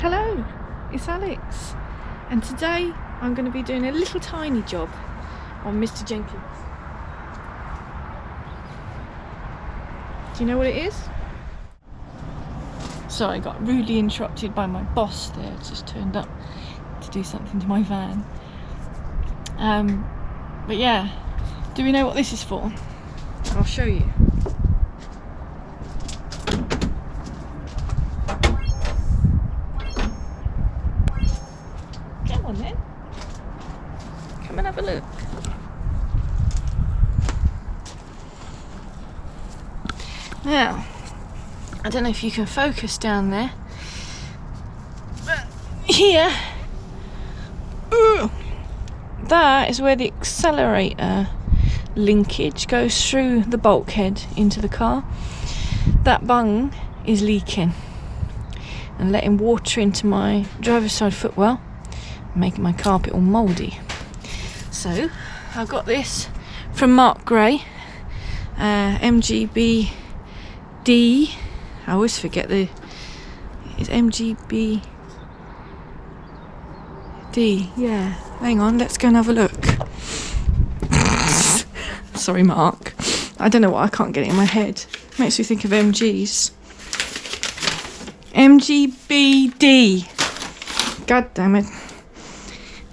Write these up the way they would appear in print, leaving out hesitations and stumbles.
Hello, it's Alex, and today I'm going to be doing a little tiny job on Mr. Jenkins. Do you know what it is? Sorry, I got rudely interrupted by my boss there. Just turned up to do something to my van. But yeah, do we know what this is for? I'll show you. Come on then. Come and have a look. Now, I don't know if you can focus down there, but here, that is where the accelerator linkage goes through the bulkhead into the car. That bung is leaking and letting water into my driver's side footwell, making my carpet all mouldy. So I got this from Mark Gray, MGBD. I always forget it's MGBD. Yeah, hang on, let's go and have a look. Sorry, Mark. I don't know why I can't get it in my head. Makes me think of MGs. MGBD. God damn it.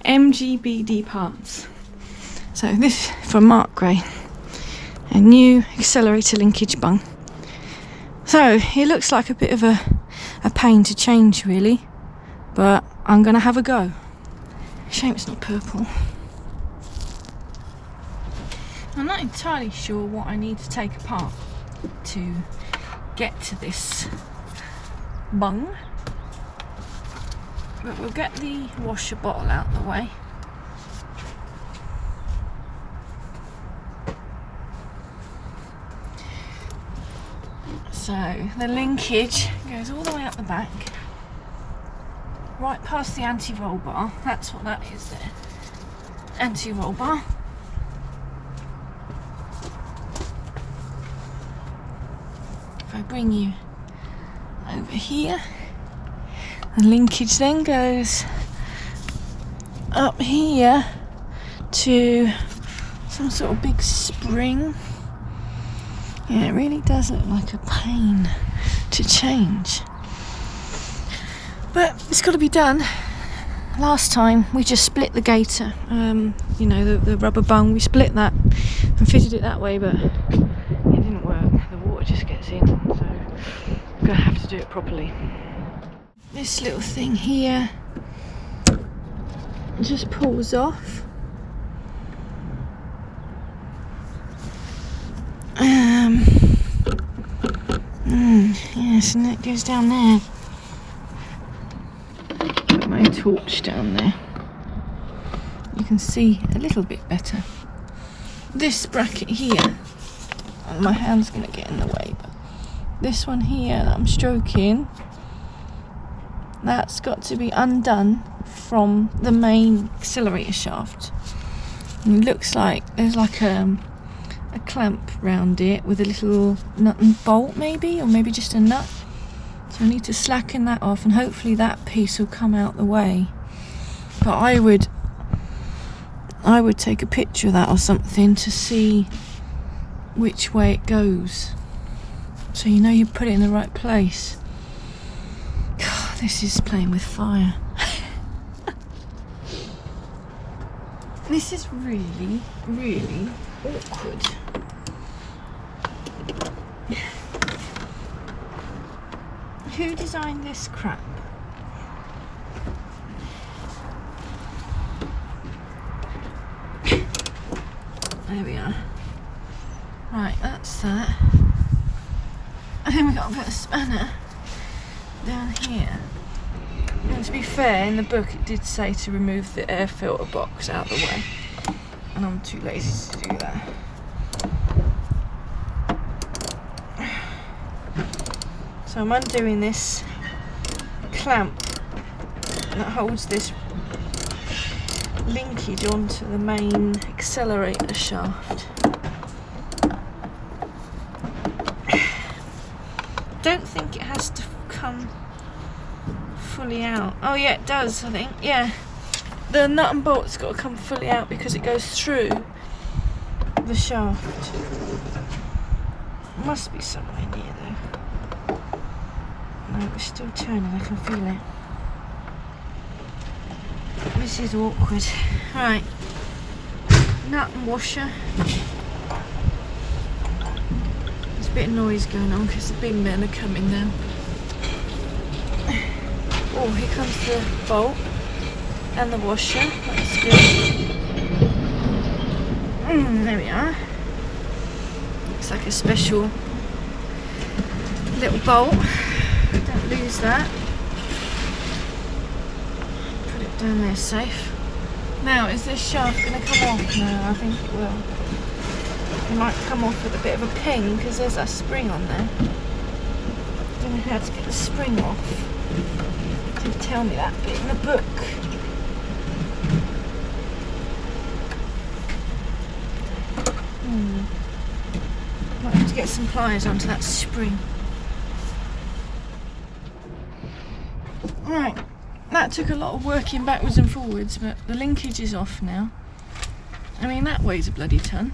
MGBD parts. So this from Mark Gray. A new accelerator linkage bung. So it looks like a bit of a pain to change really, but I'm gonna have a go. Shame it's not purple. I'm not entirely sure what I need to take apart to get to this bung, but we'll get the washer bottle out of the way. So the linkage goes all the way up the back, right past the anti-roll bar. That's what that is there, anti-roll bar. If I bring you over here, the linkage then goes up here to some sort of big spring. Yeah, it really does look like a pain to change, but it's got to be done. Last time we just split the gaiter, you know, the rubber bung, we split that and fitted it that way, but it didn't work. The water just gets in, so I'm going to have to do it properly. This little thing here just pulls off. Yes, and it goes down there. Put my torch down there. You can see a little bit better. This bracket here, my hand's going to get in the way, but this one here that I'm stroking, that's got to be undone from the main accelerator shaft. And it looks like there's like a clamp round it with a little nut and bolt maybe, or maybe just a nut. So I need to slacken that off and hopefully that piece will come out the way. But I would take a picture of that or something to see which way it goes, so you know you put it in the right place. God, this is playing with fire. This is really, really awkward. Who designed this crap? There we are. Right, that's that. And then we've got to put a spanner down here. And to be fair, in the book it did say to remove the air filter box out of the way, and I'm too lazy to do that. So I'm undoing this clamp that holds this linkage onto the main accelerator shaft. Don't think it has to come fully out. Oh yeah, it does, I think. Yeah, the nut and bolt's got to come fully out because it goes through the shaft. Must be somewhere near though. No, it's still turning, I can feel it. This is awkward. Right, nut and washer. There's a bit of noise going on because the bin men are coming now. Oh, here comes the bolt and the washer. That's good. There we are. Looks like a special little bolt. Don't lose that. Put it down there safe. Now, is this shaft going to come off? No, I think it will. It might come off with a bit of a ping because there's a spring on there. I don't know how to get the spring off. They didn't tell me that bit in the book. Might have to get some pliers onto that spring. Right, that took a lot of working backwards and forwards, but the linkage is off now. I mean, that weighs a bloody ton.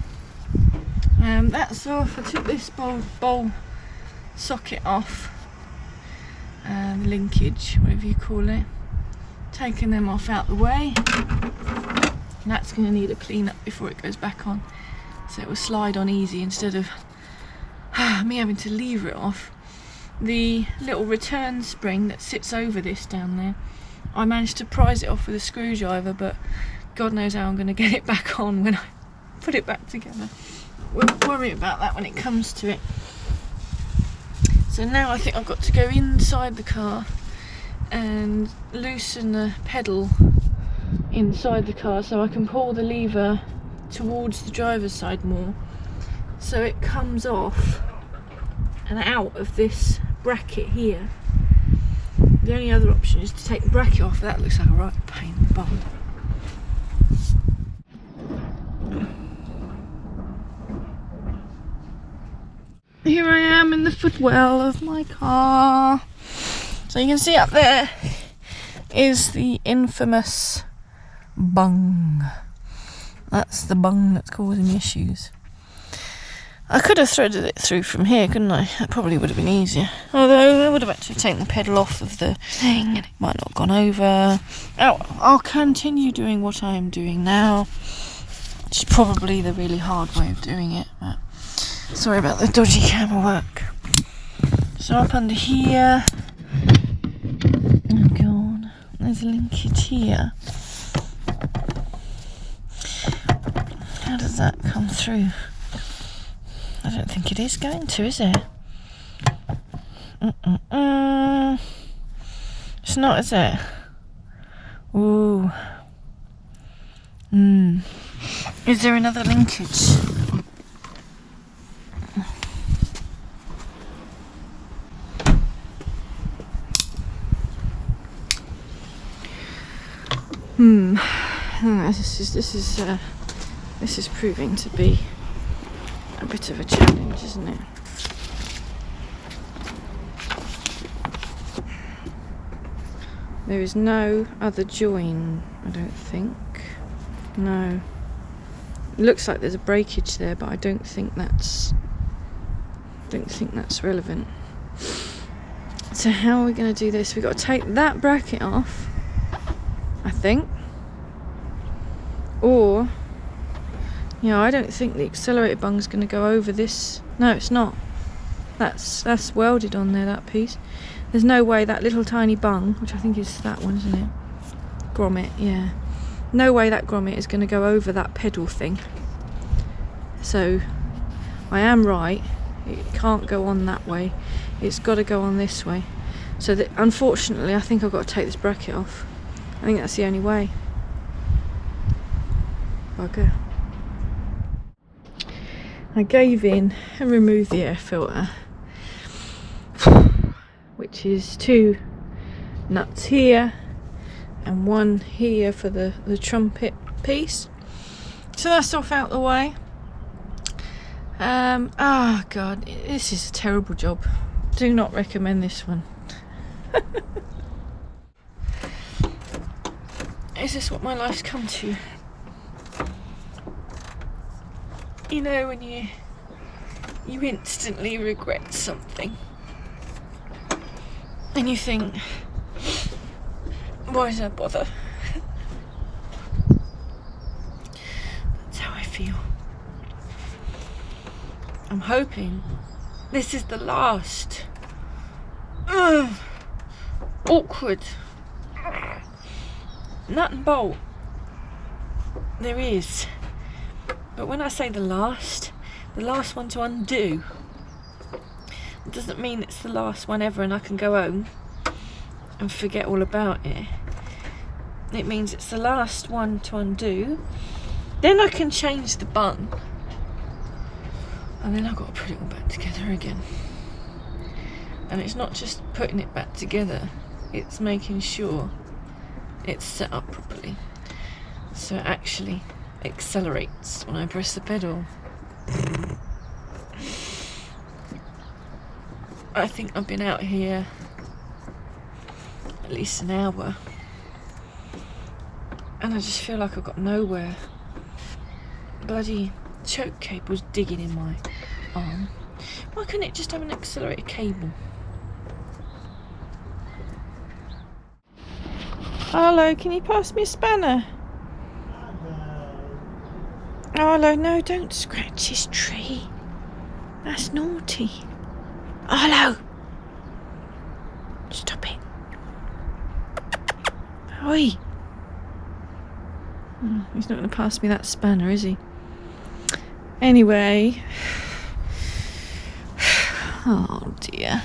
That's off. I took this bowl socket off, the linkage, whatever you call it. Taking them off out the way. And that's going to need a clean up before it goes back on, so it will slide on easy instead of me having to lever it off. The little return spring that sits over this down there, I managed to prise it off with a screwdriver, but God knows how I'm going to get it back on when I put it back together. We'll worry about that when it comes to it. So now I think I've got to go inside the car and loosen the pedal inside the car so I can pull the lever towards the driver's side more, so it comes off and out of this bracket here. The only other option is to take the bracket off. That looks like a right pain in the bum. Here I am in the footwell of my car. So you can see up there is the infamous bung. That's the bung that's causing issues. I could have threaded it through from here, couldn't I? That probably would have been easier. Although I would have actually taken the pedal off of the thing and it might not have gone over. Oh, I'll continue doing what I am doing now, which is probably the really hard way of doing it. But sorry about the dodgy camera work. So up under here. Oh god, there's a linkage here. How does that come through? I don't think it is going to, is it? It's not, is it? Ooh. Is there another linkage? This is proving to be a bit of a challenge, isn't it? There is no other join, I don't think. No. It looks like there's a breakage there, but I don't think that's relevant. So how are we going to do this? We've got to take that bracket off, I think. Or, I don't think the accelerator bung's going to go over this. No, it's not. That's welded on there, that piece. There's no way that little tiny bung, which I think is that one, isn't it? Grommet, yeah. No way that grommet is going to go over that pedal thing. So, I am right. It can't go on that way. It's got to go on this way. So, unfortunately, I think I've got to take this bracket off. I think that's the only way. Bugger. I gave in and removed the air filter, which is 2 nuts here and 1 here for the trumpet piece. So that's off out the way. Oh god, this is a terrible job. Do not recommend this one. Is this what my life's come to? You know, when you instantly regret something and you think, why did I bother? That's how I feel. I'm hoping this is the last awkward nut and bolt there is. But when I say the last one to undo, it doesn't mean it's the last one ever and I can go home and forget all about it. It means it's the last one to undo. Then I can change the bung. And then I've got to put it all back together again. And it's not just putting it back together, it's making sure it's set up properly. So it actually accelerates when I press the pedal. I think I've been out here at least an hour and I just feel like I've got nowhere. Bloody choke cable's digging in my arm. Why couldn't it just have an accelerator cable? Hello, can you pass me a spanner? Hello, no, don't scratch his tree. That's naughty. Hello. Stop it. Oi. Oh, he's not going to pass me that spanner, is he? Anyway. Oh dear.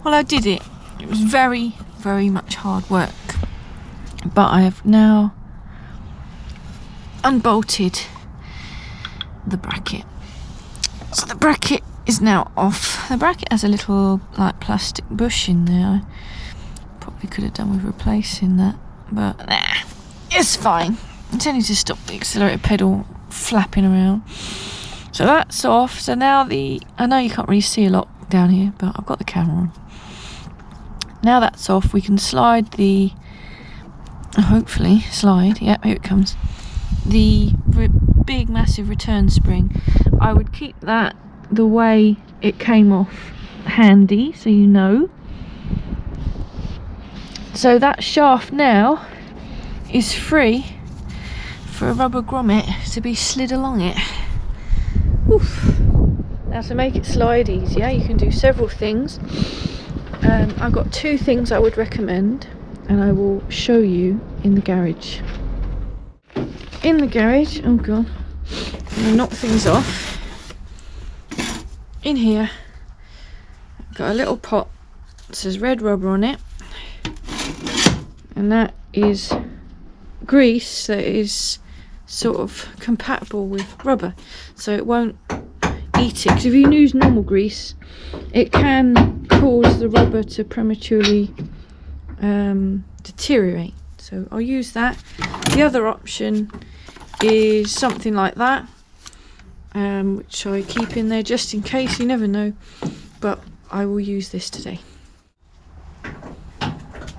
Well, I did it. It was very, very much hard work. But I have now unbolted the bracket. So the bracket is now off. The bracket has a little like plastic bush in there. I probably could have done with replacing that, but nah, it's fine. It's only to stop the accelerator pedal flapping around. So that's off. So now I know you can't really see a lot down here, but I've got the camera on. Now that's off, we can slide hopefully slide, yeah, here it comes, the big massive return spring. I would keep that the way it came off handy, so you know. So that shaft now is free for a rubber grommet to be slid along it. Oof. Now to make it slide easier, you can do several things. I've got two things I would recommend, and I will show you in the garage. In the garage, oh god, I'm gonna knock things off. In here, I've got a little pot that says red rubber on it, and that is grease that is sort of compatible with rubber, so it won't eat it. Because if you use normal grease, it can cause the rubber to prematurely deteriorate. So I'll use that. The other option is something like that, which I keep in there just in case, you never know, but I will use this today.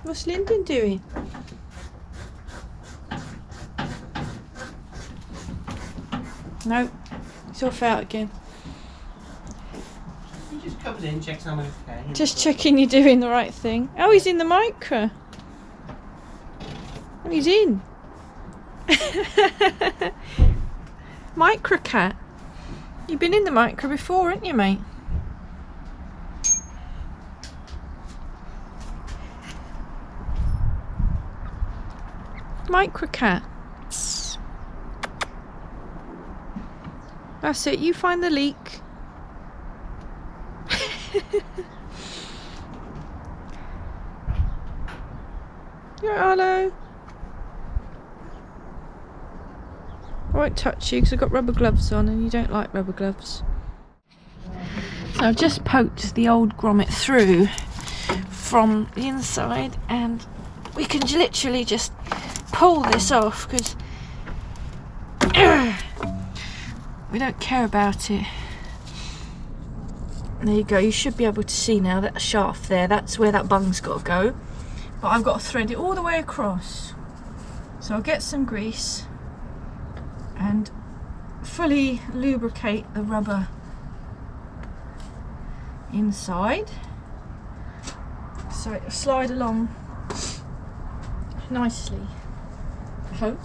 What's Lyndon doing? No, it's off out again. He just comes in, checks how many okay. Just checking you're doing the right thing. Oh, he's in the micro. Oh, he's in. Micro cat. You've been in the micro before, haven't you, mate? Micro cat. That's it, you find the leak. Yeah, hello. I won't touch you because I've got rubber gloves on and you don't like rubber gloves. So I've just poked the old grommet through from the inside, and we can literally just pull this off because we don't care about it. There you go, you should be able to see now that shaft there, that's where that bung's got to go. But I've got to thread it all the way across. So I'll get some grease and fully lubricate the rubber inside so it'll slide along nicely, I hope.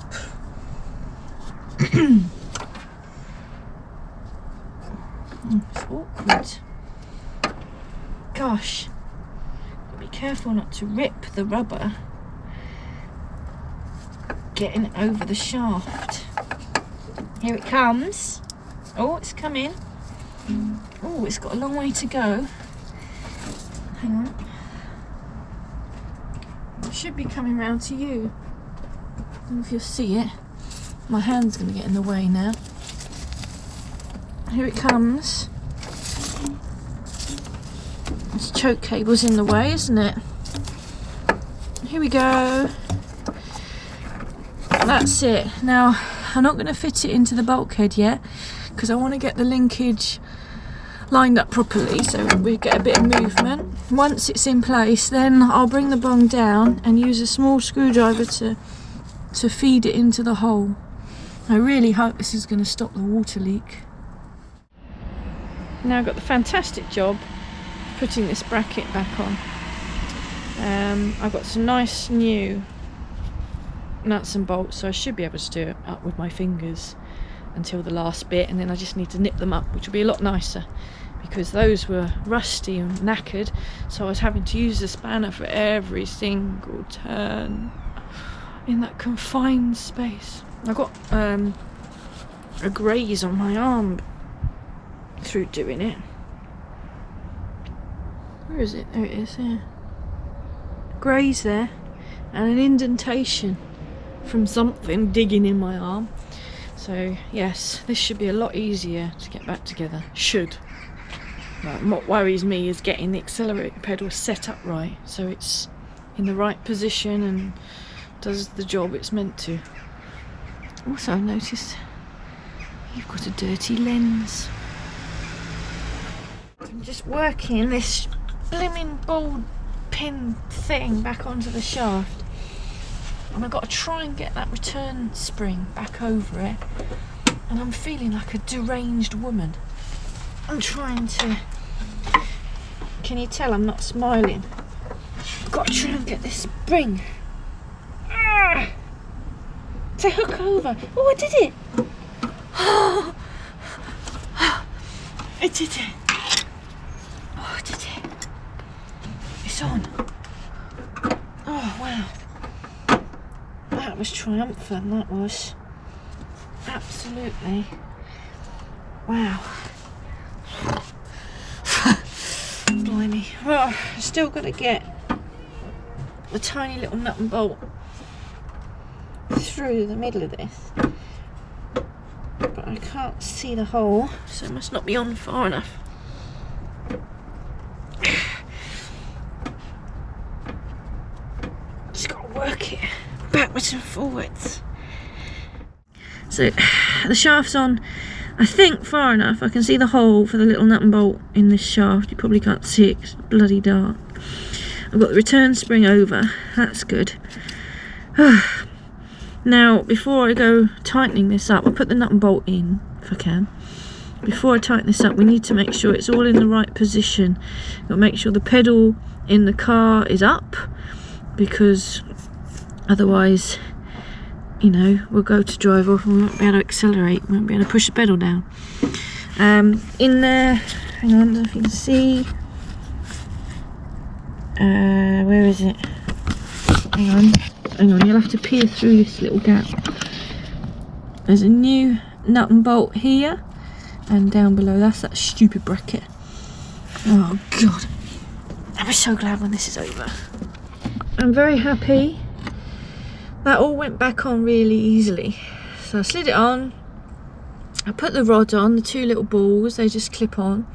It's awkward. Gosh, be careful not to rip the rubber getting over the shaft. Here it comes. Oh, it's coming. Oh, it's got a long way to go. Hang on. It should be coming round to you. I don't know if you'll see it. My hand's going to get in the way now. Here it comes. This choke cable's in the way, isn't it? Here we go. That's it. Now, I'm not going to fit it into the bulkhead yet because I want to get the linkage lined up properly so we get a bit of movement. Once it's in place, then I'll bring the bung down and use a small screwdriver to feed it into the hole. I really hope this is going to stop the water leak. Now I've got the fantastic job putting this bracket back on. I've got some nice new nuts and bolts, so I should be able to do it up with my fingers until the last bit, and then I just need to nip them up, which will be a lot nicer because those were rusty and knackered, so I was having to use the spanner for every single turn in that confined space. I got a graze on my arm through doing it. Where is it? There it is, yeah. Graze there and an indentation from something digging in my arm. So yes, this should be a lot easier to get back together. Should. But what worries me is getting the accelerator pedal set up right so it's in the right position and does the job it's meant to. Also, I've noticed you've got a dirty lens. I'm just working this blimmin' ball pin thing back onto the shaft, and I've got to try and get that return spring back over it, and I'm feeling like a deranged woman. I'm trying to... Can you tell I'm not smiling? I've got to try and get this spring to hook over. Oh, I did it! Oh, I did it! Oh, I did it! It's on. Oh, wow. That was triumphant, that was. Absolutely. Wow. Blimey. Well, I've still got to get the tiny little nut and bolt through the middle of this. But I can't see the hole, so it must not be on far enough. Just got to work it backwards and forwards. So the shaft's on, I think, far enough. I can see the hole for the little nut and bolt in this shaft. You probably can't see it 'cause it's bloody dark. I've got the return spring over. That's good. Now, before I go tightening this up, I'll put the nut and bolt in if I can. Before I tighten this up, we need to make sure it's all in the right position. Got to make sure the pedal in the car is up, because otherwise, you know, we'll go to drive off and we won't be able to accelerate, we won't be able to push the pedal down. In there, hang on, I don't know if you can see. Where is it? Hang on, you'll have to peer through this little gap. There's a new nut and bolt here, and down below, that's that stupid bracket. Oh God, I'll be so glad when this is over. I'm very happy. That all went back on really easily. So I slid it on, I put the rod on, the two little balls, they just clip on.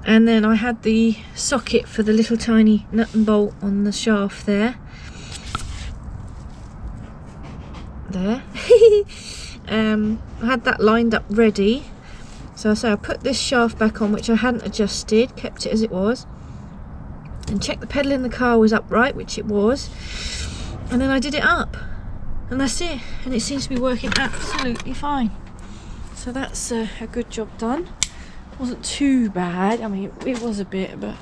And then I had the socket for the little tiny nut and bolt on the shaft there. I had that lined up ready. So I put this shaft back on, which I hadn't adjusted, kept it as it was, and checked the pedal in the car was upright, which it was, and then I did it up. And that's it, and it seems to be working absolutely fine. So that's a good job done. Wasn't too bad. I mean, it was a bit, but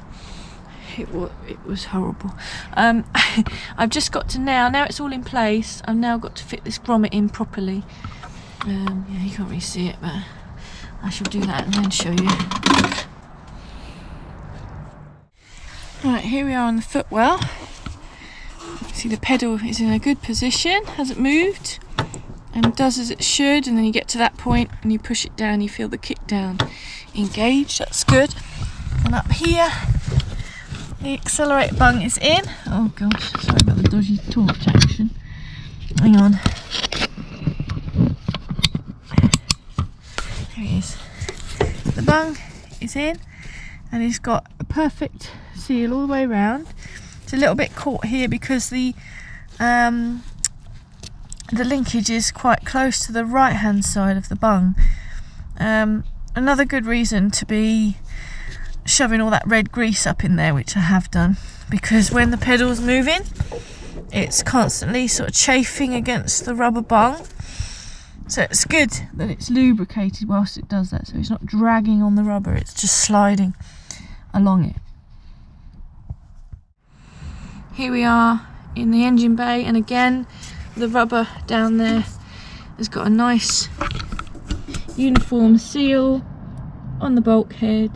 it was horrible. I've just got to now it's all in place, I've now got to fit this grommet in properly. Yeah, you can't really see it, but I shall do that and then show you. Right, here we are on the footwell. See, the pedal is in a good position, hasn't moved, and does as it should, and then you get to that point and you push it down, you feel the kick down engage, that's good. And up here, the accelerator bung is in. Oh gosh, sorry about the dodgy torch action. Hang on. There it is. The bung is in, and it's got a perfect seal all the way around. It's a little bit caught here because the linkage is quite close to the right hand side of the bung. Another good reason to be shoving all that red grease up in there, which I have done, because when the pedal's moving it's constantly sort of chafing against the rubber bung, so it's good that it's lubricated whilst it does that, so it's not dragging on the rubber, it's just sliding along it. Here we are in the engine bay, and again the rubber down there has got a nice uniform seal on the bulkhead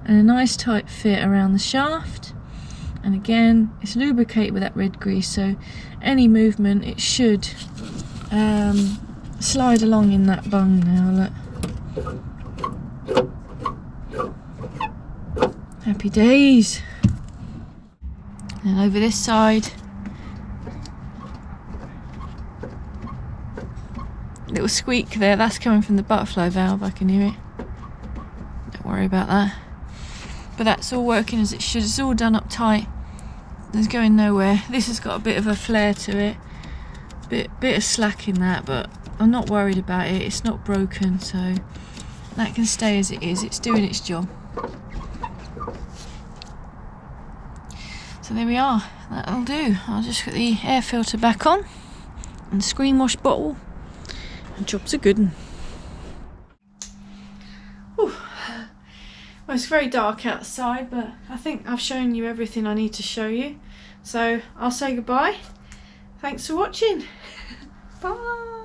and a nice tight fit around the shaft, and again it's lubricated with that red grease, so any movement it should slide along in that bung now. Look, happy days. And over this side, little squeak there, that's coming from the butterfly valve, I can hear it, don't worry about that. But that's all working as it should, it's all done up tight, it's going nowhere. This has got a bit of a flare to it, bit of slack in that, but I'm not worried about it, it's not broken, so that can stay as it is, it's doing its job. So there we are, that'll do. I'll just get the air filter back on and the screen wash bottle, and job's a good one. Whew. Well, it's very dark outside, but I think I've shown you everything I need to show you. So I'll say goodbye. Thanks for watching. Bye.